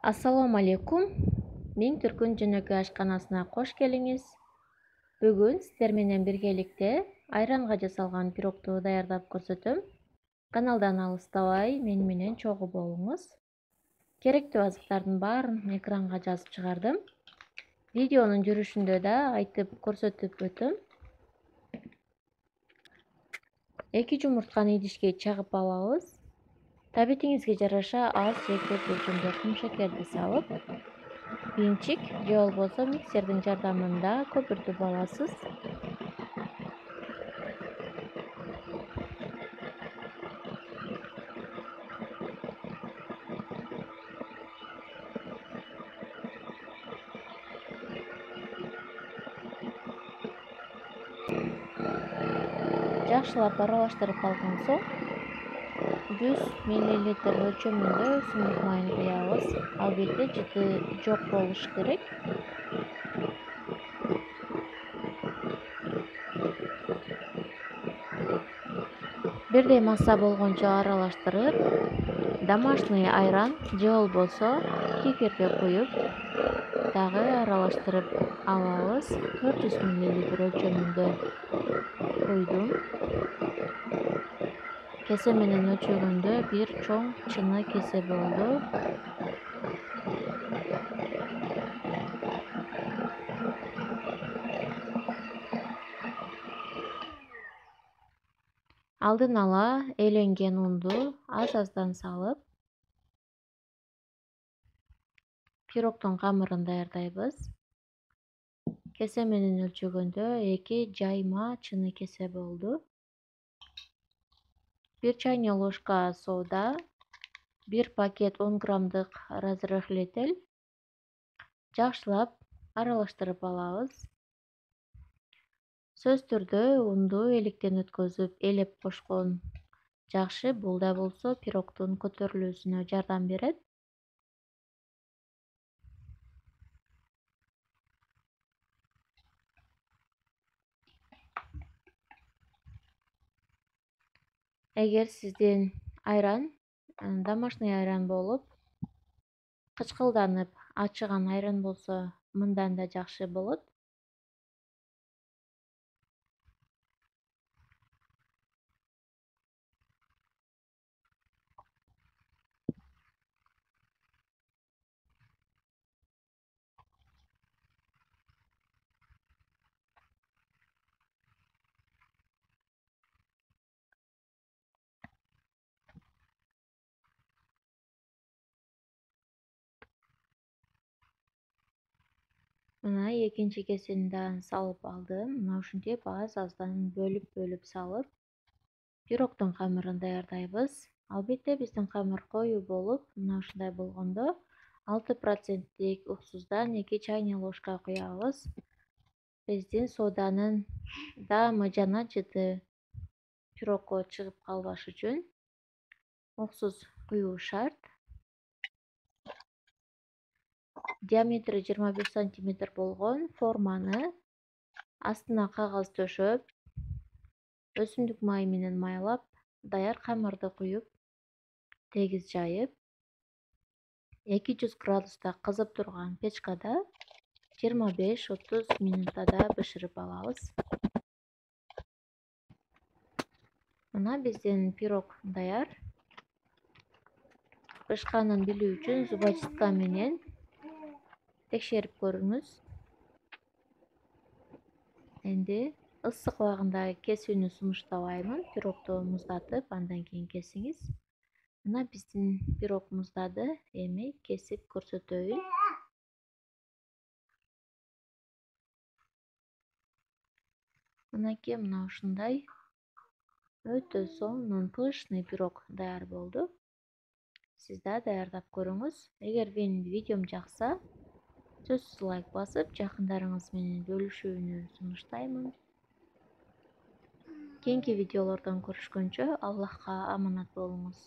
Assalamu алейкум. Мен Түркүн жөнөкөй ашканасына кош келиңиз. Бүгүн сиздер менен биргеликте айранга жасалган пирогду даярдап көрсөтөм. Каналдан алыстабай мени менен чогуу болуңуз. Керектүү азыктардын баарын экранга жазып чыгардым. Видеонун жүрүшүндө да айтып көрсөтүп өтөм. 2 жумуртканы идишке чагып алабыз. Табитиңизге жараша аз же көп өлчөмдө кумшекерди салып, винчик же болбосо миксердин жардамында көпүртүп аласыз. Жакшылап аралаштырып алган соң 100 мл өлчөмүндө өсүмдүк майын куябыз. Албетте жыты жок болуш керек. Бирдей масса болгончо аралаштырып, домашний айран же болбосо кефирди куюп, дагы аралаштырып алабыз. 400 мл өлчөмүндө куйдум. Кесе менен өлчөгөндө бир чоң чыны кесе болду. Алдын ала эленген унду аз-аздан салып, пирогдун камырын даярдайбыз. Кесе менен өлчөгөндө 2 жайма чыны кесе болду. 1 чайный ложка сода, 1 пакет 10 граммдык разрыхлитель. Жакшылап аралаштырып алабыз. Сөз түрдө унду электен өткөзүп элеп кошкон жакшы. Бул да болсо пирогдун көтөрүлүүсүнө жардам берет. Эгер сиздин айран домашний айран болуп, кычкылданып ачыган айран болсо, мындан да жакшы болот. Мына экинчи кесени да салып алдым. Мына ушинтип аз-аздан бөлүп салып, пирогдун камырын даярдайбыз. Албетте биздин камыр коюу болуп, мына ушундай болгондо 6% уксуздан 2 чайный ложка куябыз. Биздин соданын даамы жана жыты пирогго чыгып калбаш үчүн уксуз куюу шарт. Диаметри 25 сантиметр болгон форманы астына кагаз төшөп, өсүмдүк майы менен майлап, даяр камырды куюп, тегиз жайып, 200 градуста кызып турган печкада 25-30 минутада бышырып алабыз. Мына биздин пирог даяр. Бышканын билүү үчүн зубочистка менен текшерип көрүңүз. Энди ысык убагында кесүүнү сунуштабаймын. Пирогду муздатып, андан кийин кесиңиз. Мына биздин пирог муздады. Эми кесип көрсөтөйүн. Мынакей мына ушундай өтө сонун пышный пирог даяр болду. Сиз да даярдап көрүңүз. Эгер менин видеом жакса, сөзсүз лайк басып, жакындарыңыз менен бөлүшүүнү сунуштаймын. Кийинки видеолордон көрүшкөнчө Аллахка аманат болуңуз.